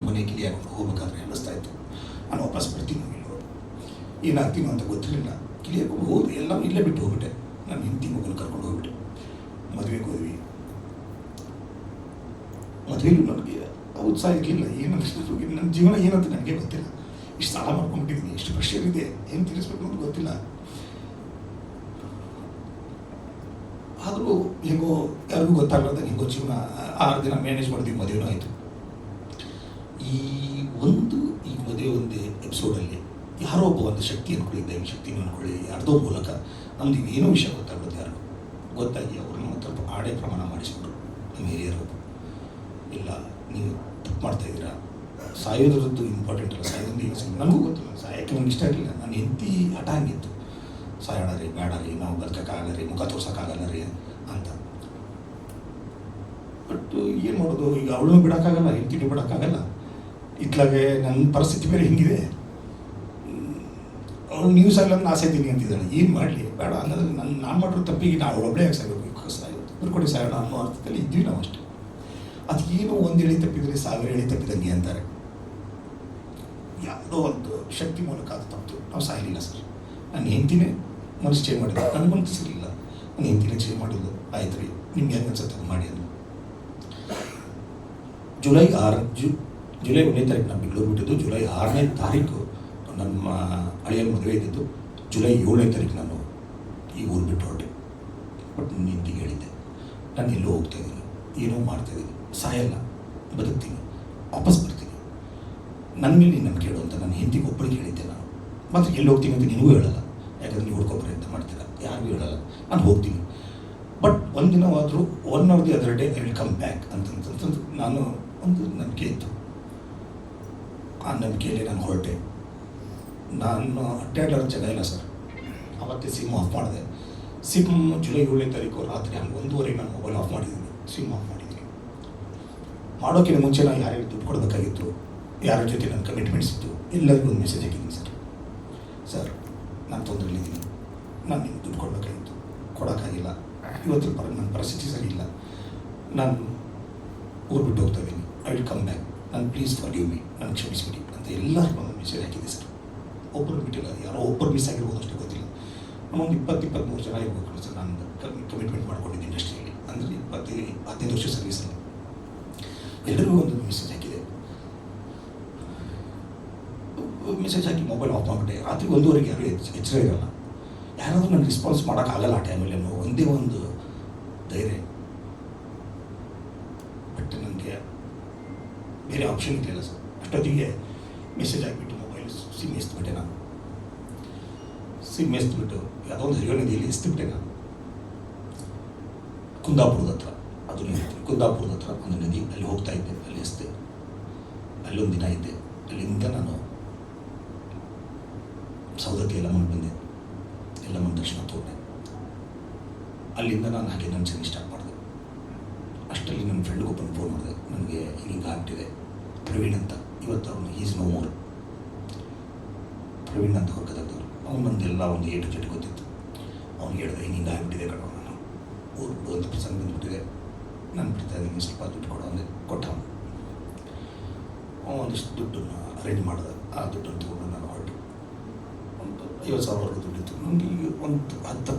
ಮನೆ ಕಿಲಿಯಾಗಿ ಹೋಗ್ಬೇಕಾದ್ರೆ ಅನ್ನಿಸ್ತಾ ಇತ್ತು. ನಾನು ವಾಪಸ್ ಬರ್ತೀನಿ ಇಲ್ಲೋ ಏನಾಗ್ತೀನೋ ಅಂತ ಗೊತ್ತಿರಲಿಲ್ಲ. ಕಿಲಿಯಾಗಿ ಹೋಗಿ ಎಲ್ಲ ಇಲ್ಲೇ ಬಿಟ್ಟು ಹೋಗ್ಬಿಟ್ಟೆ. ನಾನು ಹೆಂಡತಿ ಮಗನ ಕರ್ಕೊಂಡು ಹೋಗ್ಬಿಟ್ಟೆ. ಮದುವೆಗೆ ಹೋದ್ವಿ. ಮದುವೆಯಲ್ಲೂ ನನಗೆ ಉತ್ಸಾಹ ಇರಲಿಲ್ಲ. ಏನಂತ ನನ್ನ ಜೀವನ ಏನಂತ ನನಗೆ ಗೊತ್ತಿಲ್ಲ. ಇಷ್ಟು ಸಾಲ ಮಾಡ್ಕೊಂಡ್ಬಿಟ್ಟಿದ್ದೀನಿ, ಎಷ್ಟು ಪ್ರೆಷರ್ ಇದೆ, ಏನು ತಿಳಿಸ್ಬೇಕು ಅಂತ ಗೊತ್ತಿಲ್ಲ. ಆದರೂ ಹೆಂಗೋ ಯಾರಿಗೂ ಗೊತ್ತಾಗಲಾರ್ದಾಗ ಹೆಂಗೋ ಜೀವನ 6 ದಿನ ಮ್ಯಾನೇಜ್ ಮಾಡಿದ್ವಿ. ಮದುವೆನೂ ಆಯಿತು. ಈ ಮದುವೆ ಒಂದೇ ಎಪಿಸೋಡಲ್ಲಿ ಯಾರೋ ಒಬ್ಬ ಒಂದು ಶಕ್ತಿ ಅಂದ್ಕೊಳ್ಳಿ, ದೈವ ಶಕ್ತಿನ ಅಂದ್ಕೊಳ್ಳಿ, ಯಾರ್ದೋ ಮೂಲಕ ನಮ್ದು ಏನೋ ವಿಷಯ ಗೊತ್ತಾಗ್ಬಿಡುತ್ತೆ. ಯಾರು ಗೊತ್ತಾಗಿ ಅವ್ರನ್ನ ಸ್ವಲ್ಪ ಆಡೇ ಪ್ರಮಾಣ ಮಾಡಿಸ್ಬಿಟ್ರು ನಮ್ಮ ಹಿರಿಯರು. ಇಲ್ಲ, ನೀವು ತಪ್ಪು ಮಾಡ್ತಾಯಿದ್ದೀರಾ, ಸಾಯೋದ್ರದ್ದು ಇಂಪಾರ್ಟೆಂಟ್ ಅಲ್ಲ, ಸಾಯೋದ್ರಿಂದ ಏನು ಸಿಗ ನನಗೂ ಗೊತ್ತಿಲ್ಲ. ಸಾಯೋಕ್ಕೆ ನನಗೆ ಇಷ್ಟ ಇರಲಿಲ್ಲ. ನಾನು ಹೆಂಡತಿ ಹಠ ಹಂಗಿತ್ತು, ಸಾಯೋಣ ರೀ, ಬೇಡ ರೀ, ನಾವು ಬದುಕೋಕ್ಕಾಗಲ್ಲ ರೀ, ಮುಖ ತೋರ್ಸೋಕ್ಕಾಗಲ್ಲ ರೀ ಅಂತ. ಬಟ್ ಏನು ಮಾಡೋದು, ಈಗ ಅವಳನ್ನು ಬಿಡೋಕ್ಕಾಗಲ್ಲ, ಹೆಂಡತಿನೂ ಬಿಡೋಕ್ಕಾಗಲ್ಲ. ಇತ್ಲಾಗೆ ನನ್ನ ಪರಿಸ್ಥಿತಿ ಬೇರೆ ಹಿಂಗಿದೆ. ಅವಳು ನೀವು ಸಾಯಿಲ್ಲ ಆಸೆ ಇದ್ದೀನಿ ಅಂತಿದ್ದಾಳೆ. ಏನು ಮಾಡಲಿ, ಬೇಡ ಅನ್ನೋದ್ರೆ ನಾನು ಮಾಡಿರೋ ತಪ್ಪಿಗೆ ನಾವು ಒಬ್ಬಳೇ ಯಾಕೆ ಸಾಯಬೇಕು, ಸಾಯೋದು ಬರ್ಕೊಡಿ ಸಾಯೋಣ ಅನ್ನೋ ಅರ್ಥದಲ್ಲಿ ಇದ್ವಿ ನಾವು ಅಷ್ಟೇ. ಅದು ಏನೋ ಒಂದು ಎಳೆ ತಪ್ಪಿದರೆ 1000 ಎಳೆ ತಪ್ಪಿದಂಗೆ ಅಂತಾರೆ. ಯಾವುದೋ ಒಂದು ಶಕ್ತಿ ಮೂಲಕ ಅದು ತಪ್ಪು. ನಾವು ಸಾಯಲಿಲ್ಲ ಸರ್. ನನ್ನ ಹೆಂಡತಿನೇ ಮನಸ್ಸು ಚೇಂಜ್ ಮಾಡಿದ್ದು, ನನಗೆ ಮನಸ್ಸಿರಲಿಲ್ಲ. ನನ್ನ ಹೆಂಡತಿನೇ ಚೇಂಜ್ ಮಾಡಿದ್ದು. ಆಯ್ತು ರೀ, ನಿಮ್ಗೆ ಹೆಂಗೆ ಅನ್ಸುತ್ತೆ ಅದು ಮಾಡಿ. ಅದು ಜುಲೈ 1ನೇ ತಾರೀಕು ನಾನು ಬೆಂಗಳೂರು ಬಿಟ್ಟಿದ್ದು. ಜುಲೈ 6ನೇ ತಾರೀಕು ನಮ್ಮ ಹಳೆಯರ ಮದುವೆ ಇದ್ದಿದ್ದು. ಜುಲೈ 7ನೇ ತಾರೀಕು ನಾನು ಈ ಊರು ಬಿಟ್ಟು ಹೊರಟೆ. ಬಟ್ ನನ್ನ ಹೆಂಡತಿಗೆ ಹೇಳಿದ್ದೆ, ನಾನು ಎಲ್ಲೋ ಹೋಗ್ತಾಯಿದ್ದೀನಿ, ಏನೋ ಮಾಡ್ತಾಯಿದ್ದೀನಿ, ಸಾಯಲ್ಲ, ಬದುಕ್ತೀನಿ, ವಾಪಸ್ ಬರ್ತೀನಿ, ನನ್ನ ಮೇಲೆ ನೀನು ನಂಬಿಕೆ ಕೇಳು ಅಂತ ನನ್ನ ಹೆಂಡತಿಗೆ ಒಬ್ಬಳಿಗೆ ಹೇಳಿದ್ದೆ. ನಾನು ಮಾತ್ರ ಎಲ್ಲಿ ಹೋಗ್ತೀನಿ ಅಂತ ನಿನಗೂ ಹೇಳಲ್ಲ, ಯಾಕಂದರೆ ನೀವು ಹುಡ್ಕೊಬ್ರೆ ಅಂತ ಮಾಡ್ತೀರ, ಯಾರಿಗೂ ಹೇಳಲ್ಲ. ನಾನು ಹೋಗ್ತೀನಿ, ಬಟ್ ಒಂದಿನವಾದರೂ 1 hour the other day I will come back ಅಂತಂತಂದು ನಾನು ಒಂದು ನಂಬಿಕೆ ಇತ್ತು. ಆ ನಂಬಿಕೆಯಲ್ಲಿ ನಾನು ಹೊರಟೆ. ನಾನು ಅಡ್ಡಾಡೋ ಜಾಗ ಇಲ್ಲ ಸರ್. ಆವತ್ತೇ ಸಿಮ್ ಆಫ್ ಮಾಡಿದೆ. ಸಿಮ್ ಜುಲೈ 7ನೇ ತಾರೀಕು ರಾತ್ರಿ 1:30 ನಾನು ಮೊಬೈಲ್ ಆಫ್ ಮಾಡಿದ್ದೀನಿ, ಸಿಮ್ ಆಫ್ ಮಾಡಿದ್ದೀನಿ. ಮಾಡೋಕ್ಕಿಂತ ಮುಂಚೆ ನಾನು ಯಾರ್ಯಾರು ದುಡ್ಡು ಕೊಡಬೇಕಾಗಿತ್ತು, ಯಾರ ಜೊತೆ ನನ್ನ ಕಮಿಟ್ಮೆಂಟ್ಸ್ ಇತ್ತು, ಎಲ್ಲರಿಗೂ ಒಂದು ಮೆಸೇಜ್ ಹಾಕಿದ್ದೀನಿ. ಸರ್ ನಾನು ತೊಂದರೆಯಲ್ಲಿದ್ದೀನಿ, ನಾನು ನಿಮ್ಗೆ ದುಡ್ಡು ಕೊಡಬೇಕಾಗಿತ್ತು, ಕೊಡೋಕ್ಕಾಗಿಲ್ಲ. ಇವತ್ತು ನನ್ನ ಪರಿಸ್ಥಿತಿ ಸರಿ ಇಲ್ಲ, ನಾನು ಊರು ಬಿಟ್ಟು ಹೋಗ್ತಾ ಇದ್ದೀನಿ, ಐ ವಿಲ್ ಕಮ್ ಬ್ಯಾಕ್, ನಾನು ಪ್ಲೀಸ್ ಫಾರ್ಗಿವ್ ಮೀ, ನಾನು ಕ್ಷಮಿಸ್ಬಿಡಿ ಅಂತ ಎಲ್ಲರಿಗೂ ಒಂದು ಮೆಸೇಜ್ ಹಾಕಿದೆ ಸರ್. ಒಬ್ಬರು ಬಿಟ್ಟಿಲ್ಲ, ಯಾರೋ ಒಬ್ಬರು ಮಿಸ್ ಆಗಿರ್ಬೋದು ಅಷ್ಟೇ, ಗೊತ್ತಿಲ್ಲ. ನಮ್ಮೊಂದು 20-23 ಜನ ಇರ್ಬೇಕು ಸರ್. ನಾನು ಕಮಿಟ್ಮೆಂಟ್ ಮಾಡ್ಕೊಂಡಿದ್ದೆ ಇಂಡಸ್ಟ್ರಿಯಲ್ಲಿ, ಅಂದರೆ 15 ವರ್ಷ ಸರ್ವೀಸಲ್ಲಿ. ಎಲ್ಲರಿಗೂ ಒಂದು ಮೆಸೇಜ್ ಹಾಕಿದೆ. ಮೆಸೇಜ್ ಹಾಕಿ ಮೊಬೈಲ್ ಆಫ್ ಮಾಡಿಬಿಟ್ಟೆ. ರಾತ್ರಿ 1:30 ಯಾರೂ ಎಚ್ಚರ ಇರಲ್ಲ. ಯಾರಾದರೂ ನನಗೆ ರೆಸ್ಪಾನ್ಸ್ ಮಾಡೋಕ್ಕಾಗಲ್ಲ ಆ ಟೈಮಲ್ಲಿ ಅನ್ನೋ ಒಂದೇ ಒಂದು ಧೈರ್ಯ. ಬಟ್ ನನಗೆ ಬೇರೆ ಆಪ್ಷನ್ ಇರಲಿಲ್ಲ ಸರ್. ಅಷ್ಟೊತ್ತಿಗೆ ಮೆಸೇಜ್ ಹಾಕಿಬಿಟ್ಟು ಮೊಬೈಲ್ ಸಿಮ್ ಎಸ್ಬಿಟ್ಟೆ. ನಾನು ಸಿಮ್ ಎಸ್ಬಿಟ್ಟು ಯಾವುದೋ ಒಂದು ಹರಿಯೋ ನದಿಯಲ್ಲಿ ಎಸ್ತಿಬಿಟ್ಟೆ. ನಾನು ಕುಂದಾಪುರದ ಹತ್ರ, ಅದು ಕುಂದಾಪುರದ ಹತ್ರ ಒಂದು ನದಿ, ಅಲ್ಲಿ ಹೋಗ್ತಾ ಇದ್ದೆ, ಅಲ್ಲಿ ಎಸ್ತೆ. ಅಲ್ಲೊಂದು ದಿನ ಇದ್ದೆ. ಅಲ್ಲಿಂದ ನಾನು ಸೌದತ್ತಿ ಎಲ್ಲಮ್ಮನ ಬಂದೆ, ಎಲ್ಲಮ್ಮನ ದರ್ಶನ ತಗೊಂಡೆ. ಅಲ್ಲಿಂದ ನಾನು ಹಾಗೆ ನನ್ನ ಜರ್ನಿ ಸ್ಟಾರ್ಟ್ ಮಾಡಿದೆ. ಅಷ್ಟರಲ್ಲಿ ನನ್ನ ಫ್ರೆಂಡ್ಗೊಬ್ಬನ ಫೋನ್ ಮಾಡಿದೆ, ನನಗೆ ಹಿಂಗೆ ಆಗ್ಬಿಟ್ಟಿದೆ, ಪ್ರವೀಣ್ ಅಂತ. ಇವತ್ತು ಅವನು ಈಸ್ ನೋ ಮೋರ್. ಪ್ರವೀಣ್ ಅಂತ ಅವ್ರು ಗದಗದವ್ರು. ಅವ್ನು ಬಂದೆಲ್ಲ ಒಂದು A to Z ಗೊತ್ತಿತ್ತು. ಅವ್ನಿಗೆ ಹೇಳಿದೆ, ಹಿಂಗೆ ಆಗ್ಬಿಟ್ಟಿದೆ ಕಣೋ, ನಾನು ಊರು ಬಿಡುವಂಥ ಪ್ರಸಂಗ ಬಂದುಬಿಟ್ಟಿದೆ, ನಾನು ಬಿಡ್ತಾ ಇದ್ದೀನಿ, ಸ್ವಲ್ಪ ದುಡ್ಡು ಕೊಡೋ ಅಂದರೆ ಕೊಟ್ಟ. ಒಂದಿಷ್ಟು ದುಡ್ಡನ್ನು ಅರೇಂಜ್ ಮಾಡಿದೆ. ಆ ದುಡ್ಡನ್ನು ತೊಗೊಂಡು ನಾನು ಹೊರಟು. ಒಂದು 50,000 ದುಡ್ಡಿತ್ತು ನನಗೆ. ಒಂದು 10